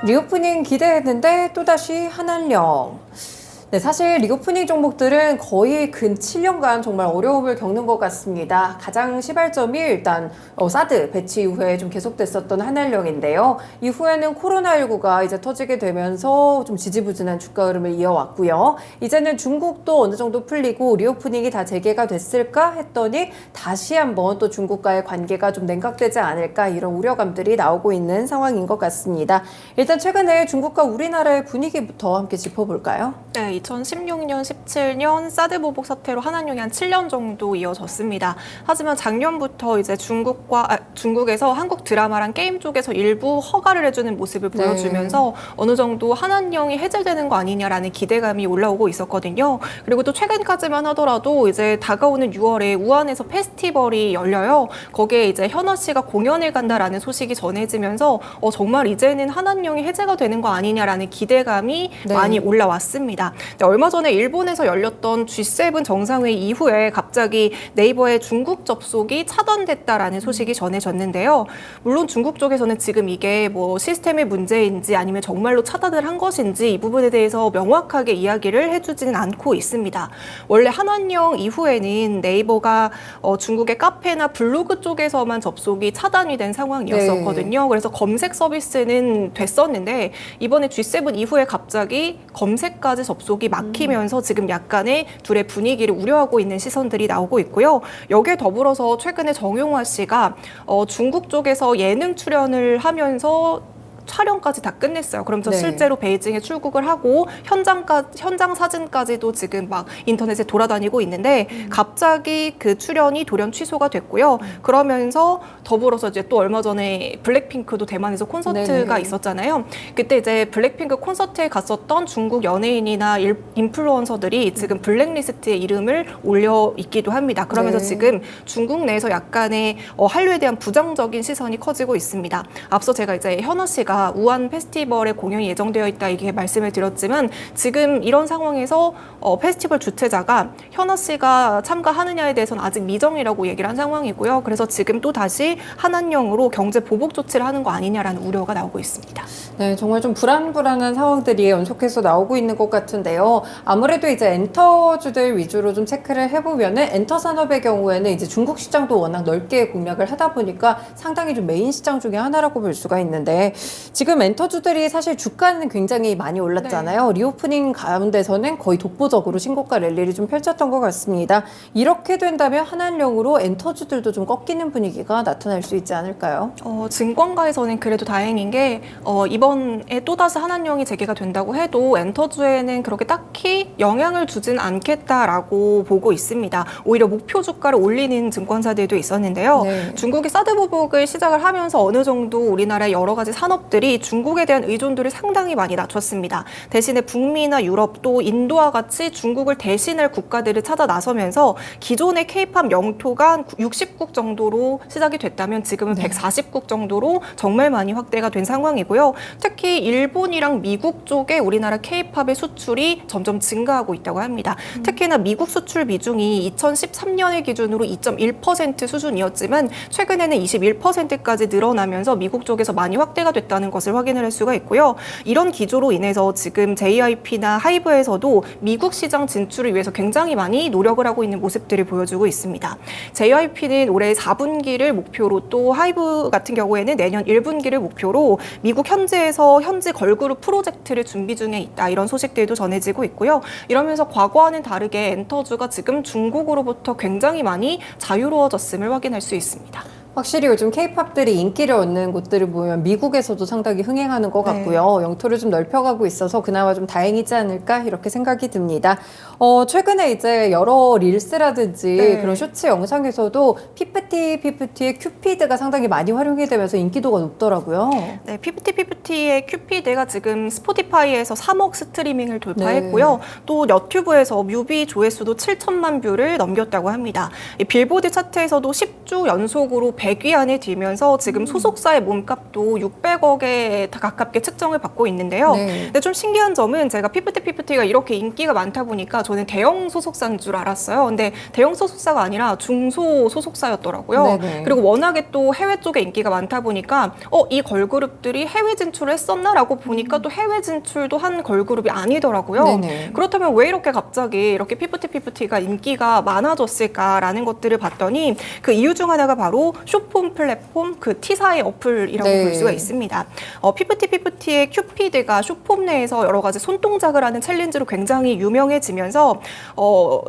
리오프닝 기대했는데 또다시 한한령. 네, 사실 리오프닝 종목들은 거의 근 7년간 정말 어려움을 겪는 것 같습니다. 가장 시발점이 일단 사드 배치 이후에 좀 계속됐었던 한한령인데요. 이후에는 코로나19가 이제 터지게 되면서 좀 지지부진한 주가 흐름을 이어왔고요. 이제는 중국도 어느 정도 풀리고 리오프닝이 다 재개가 됐을까 했더니 다시 한번 또 중국과의 관계가 좀 냉각되지 않을까 이런 우려감들이 나오고 있는 상황인 것 같습니다. 일단 최근에 중국과 우리나라의 분위기부터 함께 짚어볼까요? 네, 2016년, 17년 사드 보복 사태로 한한령이 한 7년 정도 이어졌습니다. 하지만 작년부터 이제 중국에서 한국 드라마랑 게임 쪽에서 일부 허가를 해주는 모습을 보여주면서 어느 정도 한한령이 해제되는 거 아니냐라는 기대감이 올라오고 있었거든요. 그리고 또 최근까지만 하더라도 이제 다가오는 6월에 우한에서 페스티벌이 열려요. 거기에 이제 현아 씨가 공연을 간다라는 소식이 전해지면서 정말 이제는 한한령이 해제가 되는 거 아니냐라는 기대감이 많이 올라왔습니다. 얼마 전에 일본에서 열렸던 G7 정상회의 이후에 갑자기 네이버의 중국 접속이 차단됐다라는 소식이 전해졌는데요. 물론 중국 쪽에서는 지금 이게 뭐 시스템의 문제인지 아니면 정말로 차단을 한 것인지 이 부분에 대해서 명확하게 이야기를 해주지는 않고 있습니다. 원래 한한령 이후에는 네이버가 중국의 카페나 블로그 쪽에서만 접속이 차단이 된 상황이었었거든요. 그래서 검색 서비스는 됐었는데 이번에 G7 이후에 갑자기 검색까지 접속이 막히면서 지금 약간의 둘의 분위기를 우려하고 있는 시선들이 나오고 있고요. 여기에 더불어서 최근에 정용화 씨가 중국 쪽에서 예능 출연을 하면서 촬영까지 다 끝냈어요. 그러면서 실제로 베이징에 출국을 하고 현장 사진까지도 지금 막 인터넷에 돌아다니고 있는데 갑자기 그 출연이 돌연 취소가 됐고요. 그러면서 더불어서 이제 또 얼마 전에 블랙핑크도 대만에서 콘서트가 있었잖아요. 그때 이제 블랙핑크 콘서트에 갔었던 중국 연예인이나 인플루언서들이 지금 블랙리스트에 이름을 올려 있기도 합니다. 그러면서 지금 중국 내에서 약간의 한류에 대한 부정적인 시선이 커지고 있습니다. 앞서 제가 이제 현아 씨가 우한 페스티벌에 공연이 예정되어 있다 이렇게 말씀을 드렸지만 지금 이런 상황에서 페스티벌 주최자가 현아 씨가 참가하느냐에 대해서는 아직 미정이라고 얘기를 한 상황이고요. 그래서 지금 또 다시 한한령으로 경제 보복 조치를 하는 거 아니냐라는 우려가 나오고 있습니다. 네, 정말 좀 불안불안한 상황들이 연속해서 나오고 있는 것 같은데요. 아무래도 이제 엔터주들 위주로 좀 체크를 해보면은 엔터 산업의 경우에는 이제 중국 시장도 워낙 넓게 공략을 하다 보니까 상당히 좀 메인 시장 중에 하나라고 볼 수가 있는데 지금 엔터주들이 사실 주가는 굉장히 많이 올랐잖아요. 리오프닝 가운데서는 거의 독보적으로 신고가 랠리를 좀 펼쳤던 것 같습니다. 이렇게 된다면 한한령으로 엔터주들도 좀 꺾이는 분위기가 나타날 수 있지 않을까요? 증권가에서는 그래도 다행인 게 이번에 또다시 한한령이 재개가 된다고 해도 엔터주에는 그렇게 딱히 영향을 주진 않겠다라고 보고 있습니다. 오히려 목표 주가를 올리는 증권사들도 있었는데요. 중국이 사드 보복을 시작을 하면서 어느 정도 우리나라의 여러 가지 산업들이 중국에 대한 의존도를 상당히 많이 낮췄습니다. 대신에 북미나 유럽 또 인도와 같이 중국을 대신할 국가들을 찾아 나서면서 기존의 K-팝 영토가 한 60국 정도로 시작이 됐다면 지금은 140국 정도로 정말 많이 확대가 된 상황이고요. 특히 일본이랑 미국 쪽에 우리나라 K-팝의 수출이 점점 증가하고 있다고 합니다. 특히나 미국 수출 비중이 2013년을 기준으로 2.1% 수준이었지만 최근에는 21%까지 늘어나면서 미국 쪽에서 많이 확대가 됐다는 것을 확인을 할 수가 있고요. 이런 기조로 인해서 지금 JYP나 하이브에서도 미국 시장 진출을 위해서 굉장히 많이 노력을 하고 있는 모습들을 보여주고 있습니다. JYP는 올해 4분기를 목표로 또 하이브 같은 경우에는 내년 1분기를 목표로 미국 현지에서 현지 걸그룹 프로젝트를 준비 중에 있다. 이런 소식들도 전해지고 있고요. 이러면서 과거와는 다르게 엔터주가 지금 중국으로부터 굉장히 많이 자유로워졌음을 확인할 수 있습니다. 확실히 요즘 케이팝들이 인기를 얻는 곳들을 보면 미국에서도 상당히 흥행하는 것 같고요. 영토를 좀 넓혀가고 있어서 그나마 좀 다행이지 않을까 이렇게 생각이 듭니다. 최근에 이제 여러 릴스라든지 그런 쇼츠 영상에서도 피프티의 큐피드가 상당히 많이 활용이 되면서 인기도가 높더라고요. 네, 피프티의 큐피드가 지금 스포티파이에서 3억 스트리밍을 돌파했고요. 또 너튜브에서 뮤비 조회수도 7천만 뷰를 넘겼다고 합니다. 빌보드 차트에서도 10주 연속으로 100위 안에 들면서 지금 소속사의 몸값도 600억에 가깝게 측정을 받고 있는데요. 네. 근데 좀 신기한 점은 제가 피프티가 이렇게 인기가 많다 보니까 저는 대형 소속사인 줄 알았어요. 근데 대형 소속사가 아니라 중소 소속사였더라고요. 네네. 그리고 워낙에 또 해외 쪽에 인기가 많다 보니까 이 걸그룹들이 해외 진출을 했었나라고 보니까 또 해외 진출도 한 걸그룹이 아니더라고요. 네네. 그렇다면 왜 이렇게 갑자기 이렇게 피프티가 인기가 많아졌을까라는 것들을 봤더니 그 이유 중 하나가 바로 쇼폼 플랫폼 그 T사의 어플이라고 네. 볼 수가 있습니다. 피프티의 큐피드가 쇼폼 내에서 여러 가지 손동작을 하는 챌린지로 굉장히 유명해지면서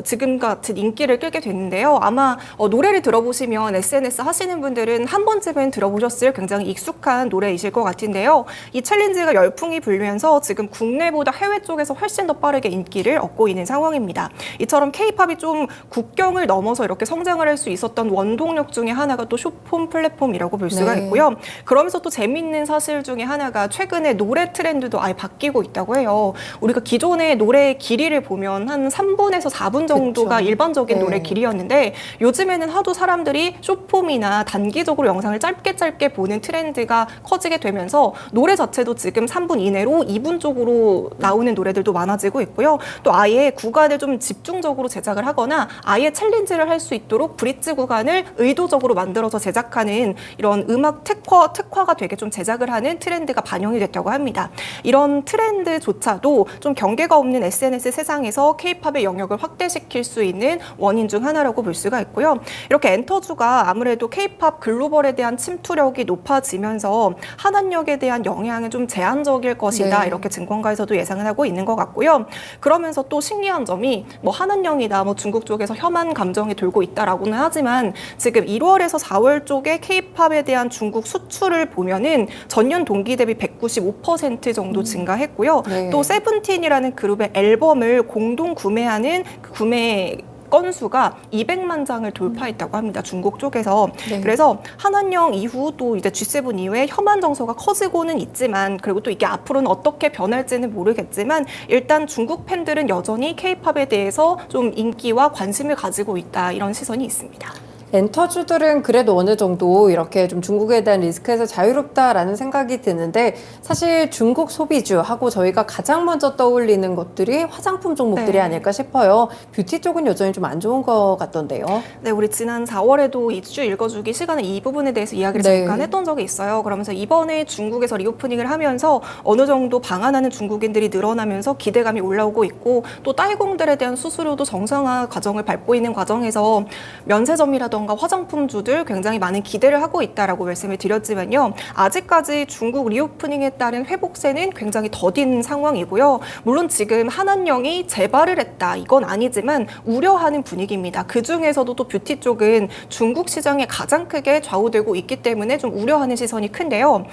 지금 같은 인기를 끌게 됐는데요. 아마 노래를 들어보시면 SNS 하시는 분들은 한 번쯤은 들어보셨을 굉장히 익숙한 노래이실 것 같은데요. 이 챌린지가 열풍이 불면서 지금 국내보다 해외 쪽에서 훨씬 더 빠르게 인기를 얻고 있는 상황입니다. 이처럼 K-팝이 좀 국경을 넘어서 이렇게 성장을 할 수 있었던 원동력 중에 하나가 또 쇼폼 플랫폼이라고 볼 수가 네. 있고요. 그러면서 또 재미있는 사실 중에 하나가 최근에 노래 트렌드도 아예 바뀌고 있다고 해요. 우리가 기존의 노래의 길이를 보면 한 3분에서 4분 정도가 그쵸. 일반적인 네. 노래 길이였는데 요즘에는 하도 사람들이 쇼폼이나 단기적으로 영상을 짧게 보는 트렌드가 커지게 되면서 노래 자체도 지금 3분 이내로 2분 쪽으로 나오는 노래들도 많아지고 있고요. 또 아예 구간을 좀 집중적으로 제작을 하거나 아예 챌린지를 할 수 있도록 브릿지 구간을 의도적으로 만들어서 제작하는 이런 음악 특화가 되게 좀 제작을 하는 트렌드가 반영이 됐다고 합니다. 이런 트렌드조차도 좀 경계가 없는 SNS 세상에서 K-팝의 영역을 확대시킬 수 있는 원인 중 하나라고 볼 수가 있고요. 이렇게 엔터주가 아무래도 K-팝 글로벌에 대한 침투력이 높아지면서 한한력에 대한 영향은 좀 제한적일 것이다. 네. 이렇게 증권가에서도 예상을 하고 있는 것 같고요. 그러면서 또 신기한 점이 한한령이다, 중국 쪽에서 혐한 감정이 돌고 있다라고는 하지만 지금 1월에서 4월 쪽에 K-팝에 대한 중국 수출을 보면은 전년 동기 대비 195% 정도 증가했고요. 네. 또 세븐틴이라는 그룹의 앨범을 공동 구매하는 그 구매 건수가 200만 장을 돌파했다고 합니다. 중국 쪽에서. 네. 그래서 한한령 이후 또 이제 G7 이후에 혐한 정서가 커지고는 있지만 그리고 또 이게 앞으로는 어떻게 변할지는 모르겠지만 일단 중국 팬들은 여전히 K-팝에 대해서 좀 인기와 관심을 가지고 있다. 이런 시선이 있습니다. 엔터주들은 그래도 어느 정도 이렇게 좀 중국에 대한 리스크에서 자유롭다라는 생각이 드는데 사실 중국 소비주하고 저희가 가장 먼저 떠올리는 것들이 화장품 종목들이 네. 아닐까 싶어요. 뷰티 쪽은 여전히 좀 안 좋은 것 같던데요. 네, 우리 지난 4월에도 이슈 읽어주기 시간에 이 부분에 대해서 이야기를 네. 잠깐 했던 적이 있어요. 그러면서 이번에 중국에서 리오프닝을 하면서 어느 정도 방한하는 중국인들이 늘어나면서 기대감이 올라오고 있고 또 딸공들에 대한 수수료도 정상화 과정을 밟고 있는 과정에서 면세점이라던가 화장품주들 굉장히 많은 기대를 하고 있다라고 말씀을 드렸지만요. 아직까지 중국 리오프닝에 따른 회복세는 굉장히 더딘 상황이고요. 물론 지금 한한령이 재발을 했다. 이건 아니지만 우려하는 분위기입니다. 그중에서도 또 뷰티 쪽은 중국 시장에 가장 크게 좌우되고 있기 때문에 좀 우려하는 시선이 큰데요.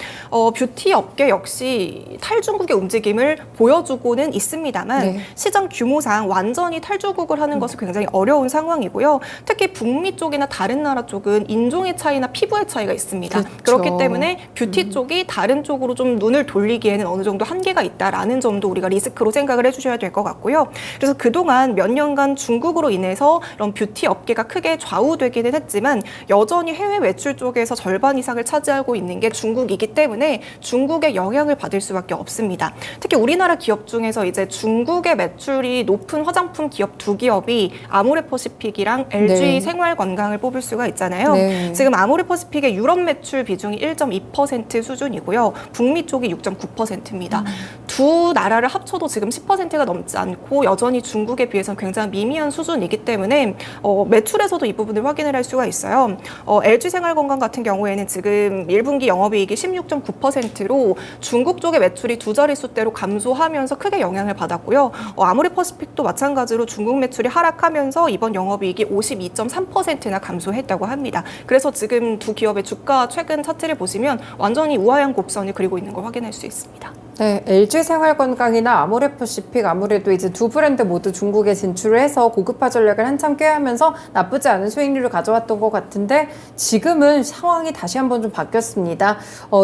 뷰티 업계 역시 탈중국의 움직임을 보여주고는 있습니다만 네. 시장 규모상 완전히 탈중국을 하는 것은 굉장히 어려운 상황이고요. 특히 북미 쪽이나 다른 나라 쪽은 인종의 차이나 피부의 차이가 있습니다. 그쵸. 그렇기 때문에 뷰티 쪽이 다른 쪽으로 좀 눈을 돌리기에는 어느 정도 한계가 있다라는 점도 우리가 리스크로 생각을 해주셔야 될 것 같고요. 그래서 그동안 몇 년간 중국으로 인해서 이런 뷰티 업계가 크게 좌우되기는 했지만 여전히 해외 매출 쪽에서 절반 이상을 차지하고 있는 게 중국이기 때문에 중국의 영향을 받을 수밖에 없습니다. 특히 우리나라 기업 중에서 이제 중국의 매출이 높은 화장품 기업 두 기업이 아모레퍼시픽이랑 LG 네. 생활건강을 뽑을 수가 있잖아요. 네. 지금 아모레퍼시픽의 유럽 매출 비중이 1.2% 수준이고요. 북미 쪽이 6.9%입니다. 두 나라를 합쳐도 지금 10%가 넘지 않고 여전히 중국에 비해서는 굉장히 미미한 수준이기 때문에 매출에서도 이 부분을 확인을 할 수가 있어요. LG 생활건강 같은 경우에는 지금 1분기 영업이익이 16.9%로 중국 쪽의 매출이 두 자릿수대로 감소하면서 크게 영향을 받았고요. 아모레퍼시픽도 마찬가지로 중국 매출이 하락하면서 이번 영업이익이 52.3%나 감소했다고 합니다. 그래서 지금 두 기업의 주가 최근 차트를 보시면 완전히 우하향 곡선을 그리고 있는 걸 확인할 수 있습니다. 네, LG 생활건강이나 아모레퍼시픽 아무래도 이제 두 브랜드 모두 중국에 진출을 해서 고급화 전략을 한참 꾀하면서 나쁘지 않은 수익률을 가져왔던 것 같은데 지금은 상황이 다시 한번 좀 바뀌었습니다.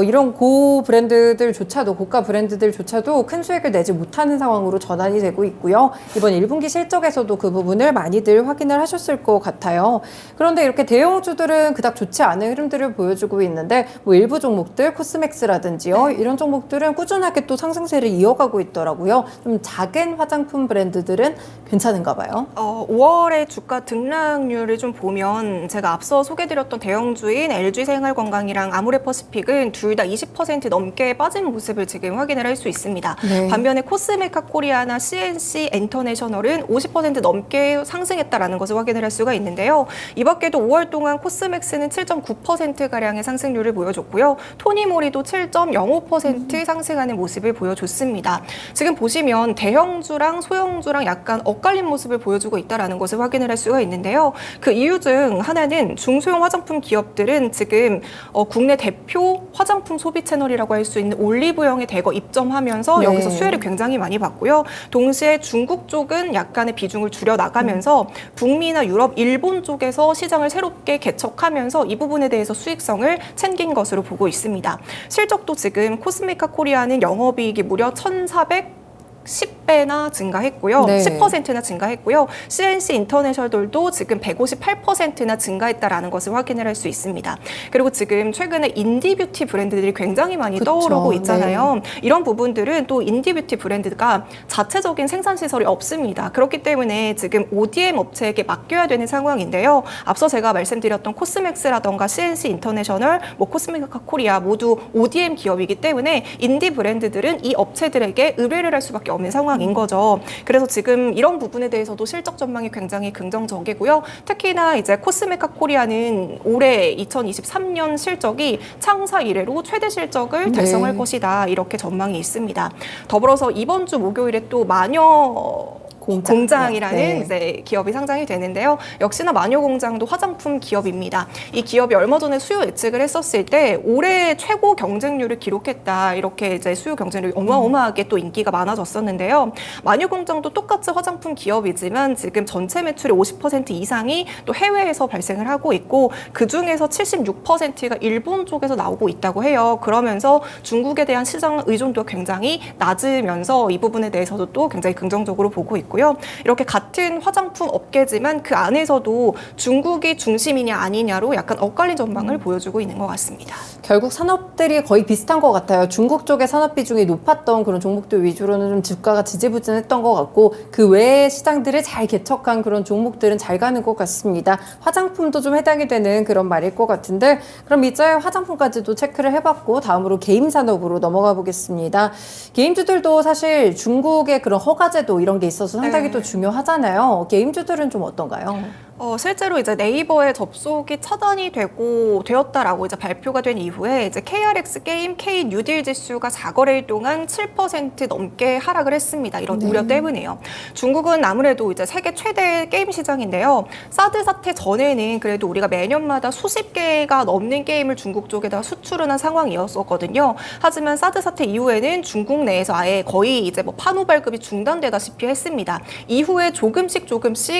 이런 고 브랜드들조차도 고가 브랜드들조차도 큰 수익을 내지 못하는 상황으로 전환이 되고 있고요. 이번 1분기 실적에서도 그 부분을 많이들 확인을 하셨을 것 같아요. 그런데 이렇게 대형주들은 그닥 좋지 않은 흐름들을 보여주고 있는데 뭐 일부 종목들 코스맥스라든지요. 이런 종목들은 꾸준하게 또 상승세를 이어가고 있더라고요. 좀 작은 화장품 브랜드들은 괜찮은가 봐요. 5월의 주가 등락률을 좀 보면 제가 앞서 소개드렸던 대형주인 LG생활건강이랑 아모레퍼시픽은 둘 다 20% 넘게 빠진 모습을 지금 확인을 할 수 있습니다. 네. 반면에 코스메카 코리아나 CNC 엔터내셔널은 50% 넘게 상승했다라는 것을 확인을 할 수가 있는데요. 이 밖에도 5월 동안 코스맥스는 7.9%가량의 상승률을 보여줬고요. 토니모리도 7.05% 상승하는 모습을 보여줬습니다. 지금 보시면 대형주랑 소형주랑 약간 엇갈린 모습을 보여주고 있다는 것을 확인을 할 수가 있는데요. 그 이유 중 하나는 중소형 화장품 기업들은 지금 국내 대표 화장품 소비 채널이라고 할 수 있는 올리브영에 대거 입점하면서 네. 여기서 수혜를 굉장히 많이 받고요. 동시에 중국 쪽은 약간의 비중을 줄여 나가면서 북미나 유럽, 일본 쪽에서 시장을 새롭게 개척하면서 이 부분에 대해서 수익성을 챙긴 것으로 보고 있습니다. 실적도 지금 코스메카 코리아는 영업이익이 무려 1,410배나 증가했고요. 네. 10%나 증가했고요. CNC 인터내셔널도 지금 158%나 증가했다라는 것을 확인을 할 수 있습니다. 그리고 지금 최근에 인디뷰티 브랜드들이 굉장히 많이 그쵸. 떠오르고 있잖아요. 네. 이런 부분들은 또 인디뷰티 브랜드가 자체적인 생산 시설이 없습니다. 그렇기 때문에 지금 ODM 업체에게 맡겨야 되는 상황인데요. 앞서 제가 말씀드렸던 코스맥스라던가 CNC 인터내셔널, 뭐 코스메카 코리아 모두 ODM 기업이기 때문에 인디 브랜드들은 이 업체들에게 의뢰를 할 수밖에 없는 상황인 거죠. 그래서 지금 이런 부분에 대해서도 실적 전망이 굉장히 긍정적이고요. 특히나 이제 코스메카 코리아는 올해 2023년 실적이 창사 이래로 최대 실적을 달성할 네. 것이다. 이렇게 전망이 있습니다. 더불어서 이번 주 목요일에 또 마녀 공장이라는 네. 이제 기업이 상장이 되는데요. 역시나 마녀공장도 화장품 기업입니다. 이 기업이 얼마 전에 수요 예측을 했었을 때 올해 최고 경쟁률을 기록했다. 이렇게 이제 수요 경쟁률이 어마어마하게 또 인기가 많아졌었는데요. 마녀공장도 똑같이 화장품 기업이지만 지금 전체 매출의 50% 이상이 또 해외에서 발생을 하고 있고 그 중에서 76%가 일본 쪽에서 나오고 있다고 해요. 그러면서 중국에 대한 시장 의존도가 굉장히 낮으면서 이 부분에 대해서도 또 굉장히 긍정적으로 보고 있고 이렇게 같은 화장품 업계지만 그 안에서도 중국이 중심이냐 아니냐로 약간 엇갈린 전망을 보여주고 있는 것 같습니다. 결국 산업들이 거의 비슷한 것 같아요. 중국 쪽의 산업 비중이 높았던 그런 종목들 위주로는 좀 주가가 지지부진했던 것 같고 그 외의 시장들을 잘 개척한 그런 종목들은 잘 가는 것 같습니다. 화장품도 좀 해당이 되는 그런 말일 것 같은데 그럼 이제 화장품까지도 체크를 해봤고 다음으로 게임 산업으로 넘어가 보겠습니다. 게임주들도 사실 중국의 그런 허가제도 이런 게 있어서 상당히 또 중요하잖아요. 게임주들은 좀 어떤가요? 실제로 이제 네이버에 접속이 차단이 되었다라고 이제 발표가 된 이후에 이제 KRX 게임 K 뉴딜 지수가 4거래일 동안 7% 넘게 하락을 했습니다. 이런 우려 때문에요. 중국은 아무래도 이제 세계 최대 게임 시장인데요. 사드 사태 전에는 그래도 우리가 매년마다 수십 개가 넘는 게임을 중국 쪽에다 수출을 한 상황이었었거든요. 하지만 사드 사태 이후에는 중국 내에서 아예 거의 이제 뭐 판호 발급이 중단되다시피 했습니다. 이후에 조금씩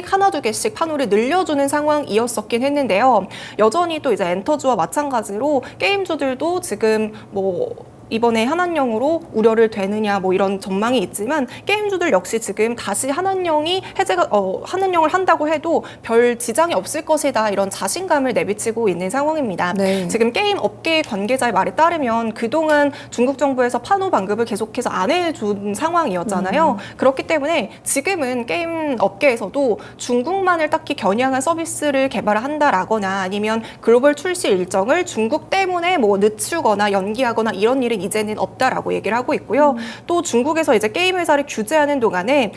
하나 두 개씩 판호를 늘려주는 상황이었었긴 했는데요. 여전히 또 이제 엔터주와 마찬가지로 게임주들도 지금 뭐 이번에 한한령으로 우려를 되느냐 뭐 이런 전망이 있지만 게임주들 역시 지금 다시 한한령이 해제가 한한령을 한다고 해도 별 지장이 없을 것이다 이런 자신감을 내비치고 있는 상황입니다. 네. 지금 게임 업계 관계자의 말에 따르면 그동안 중국 정부에서 판호 반급을 계속해서 안 해준 상황이었잖아요. 그렇기 때문에 지금은 게임 업계에서도 중국만을 딱히 겨냥한 서비스를 개발한다라거나 아니면 글로벌 출시 일정을 중국 때문에 뭐 늦추거나 연기하거나 이런 일은 이제는 없다라고 얘기를 하고 있고요. 또 중국에서 이제 게임 회사를 규제하는 동안에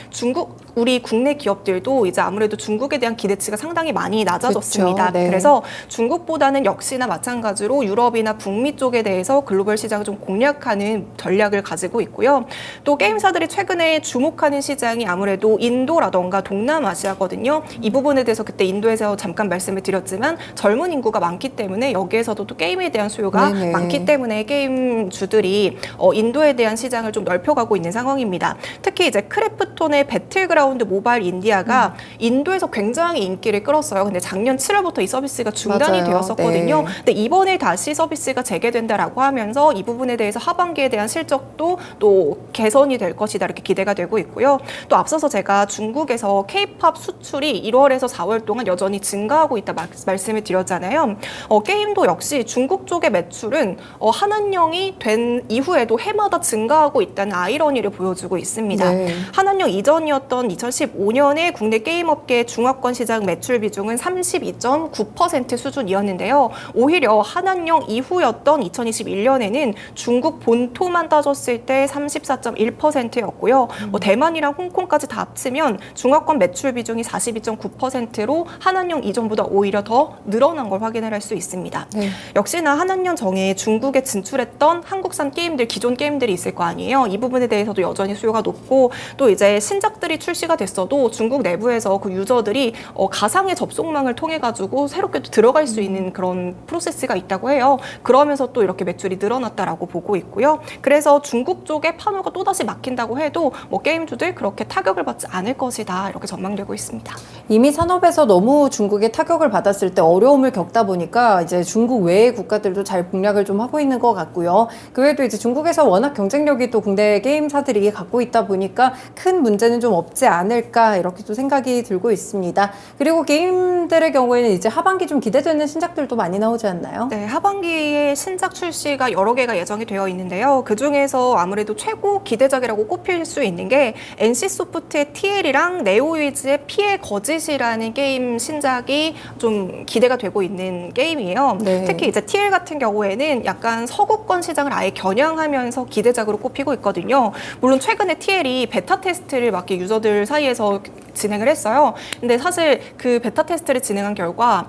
우리 국내 기업들도 이제 아무래도 중국에 대한 기대치가 상당히 많이 낮아졌습니다. 그렇죠. 네. 그래서 중국보다는 역시나 마찬가지로 유럽이나 북미 쪽에 대해서 글로벌 시장을 좀 공략하는 전략을 가지고 있고요. 또 게임사들이 최근에 주목하는 시장이 아무래도 인도라던가 동남아시아거든요. 이 부분에 대해서 그때 인도에서 잠깐 말씀을 드렸지만 젊은 인구가 많기 때문에 여기에서도 또 게임에 대한 수요가 네네. 많기 때문에 게임주들 주들이 인도에 대한 시장을 좀 넓혀가고 있는 상황입니다. 특히 이제 크래프톤의 배틀그라운드 모바일 인디아가 인도에서 굉장히 인기를 끌었어요. 근데 작년 7월부터 이 서비스가 중단이 맞아요. 되었었거든요. 네. 근데 이번에 다시 서비스가 재개된다라고 하면서 이 부분에 대해서 하반기에 대한 실적도 또 개선이 될 것이다 이렇게 기대가 되고 있고요. 또 앞서서 제가 중국에서 K-팝 수출이 1월에서 4월 동안 여전히 증가하고 있다 말씀을 드렸잖아요. 게임도 역시 중국 쪽의 매출은 한한령이 된 이후에도 해마다 증가하고 있다는 아이러니를 보여주고 있습니다. 네. 한한령 이전이었던 2015년에 국내 게임업계 중화권 시장 매출 비중은 32.9% 수준이었는데요. 오히려 한한령 이후였던 2021년에는 중국 본토만 따졌을 때 34.1%였고요. 대만이랑 홍콩까지 다 합치면 중화권 매출 비중이 42.9%로 한한령 이전보다 오히려 더 늘어난 걸 확인을 할 수 있습니다. 네. 역시나 한한령 정에 중국에 진출했던 한국산 게임들, 기존 게임들이 있을 거 아니에요. 이 부분에 대해서도 여전히 수요가 높고 또 이제 신작들이 출시가 됐어도 중국 내부에서 그 유저들이 가상의 접속망을 통해 가지고 새롭게 또 들어갈 수 있는 그런 프로세스가 있다고 해요. 그러면서 또 이렇게 매출이 늘어났다라고 보고 있고요. 그래서 중국 쪽에 판호가 또다시 막힌다고 해도 게임주들 그렇게 타격을 받지 않을 것이다 이렇게 전망되고 있습니다. 이미 산업에서 너무 중국의 타격을 받았을 때 어려움을 겪다 보니까 이제 중국 외의 국가들도 잘 공략을 좀 하고 있는 것 같고요. 그 외에도 이제 중국에서 워낙 경쟁력이 또 국내 게임사들이 갖고 있다 보니까 큰 문제는 좀 없지 않을까 이렇게 또 생각이 들고 있습니다. 그리고 게임들의 경우에는 이제 하반기 좀 기대되는 신작들도 많이 나오지 않나요? 네, 하반기에 신작 출시가 여러 개가 예정이 되어 있는데요. 그중에서 아무래도 최고 기대작이라고 꼽힐 수 있는 게 NC소프트의 TL이랑 네오위즈의 피해 거짓이라는 게임 신작이 좀 기대가 되고 있는 게임이에요. 네. 특히 이제 TL 같은 경우에는 약간 서구권 시장을 아예 겨냥하면서 기대작으로 꼽히고 있거든요. 물론 최근에 TL이 베타 테스트를 막 이렇게 유저들 사이에서 진행을 했어요. 근데 사실 그 베타 테스트를 진행한 결과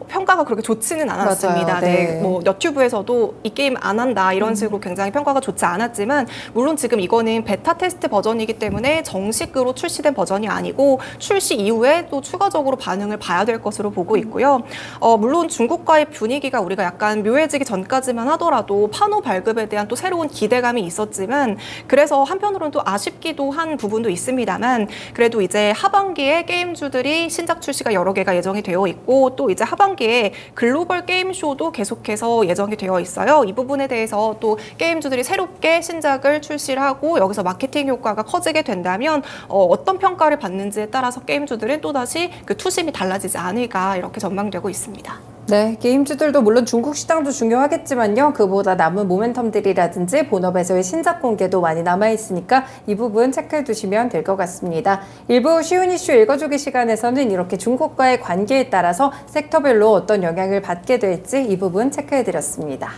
평가가 그렇게 좋지는 않았습니다. 맞아요. 네. 네, 너튜브에서도 이 게임 안 한다 이런 식으로 굉장히 평가가 좋지 않았지만 물론 지금 이거는 베타 테스트 버전이기 때문에 정식으로 출시된 버전이 아니고 출시 이후에 또 추가적으로 반응을 봐야 될 것으로 보고 있고요. 물론 중국과의 분위기가 우리가 약간 묘해지기 전까지만 하더라도 판호 발급에 대한 또 새로운 기대감이 있었지만 그래서 한편으로는 또 아쉽기도 한 부분도 있습니다만 그래도 이제 하반기에 게임주들이 신작 출시가 여러 개가 예정이 되어 있고 또 이제 하반기에 글로벌 게임쇼도 계속해서 예정이 되어 있어요. 이 부분에 대해서 또 게임주들이 새롭게 신작을 출시를 하고 여기서 마케팅 효과가 커지게 된다면 어떤 평가를 받는지에 따라서 게임주들은 또다시 그 투심이 달라지지 않을까 이렇게 전망되고 있습니다. 네, 게임주들도 물론 중국 시장도 중요하겠지만요. 그보다 남은 모멘텀들이라든지 본업에서의 신작 공개도 많이 남아있으니까 이 부분 체크해 두시면 될 것 같습니다. 일부 쉬운 이슈 읽어주기 시간에서는 이렇게 중국과의 관계에 따라서 섹터별로 어떤 영향을 받게 될지 이 부분 체크해 드렸습니다.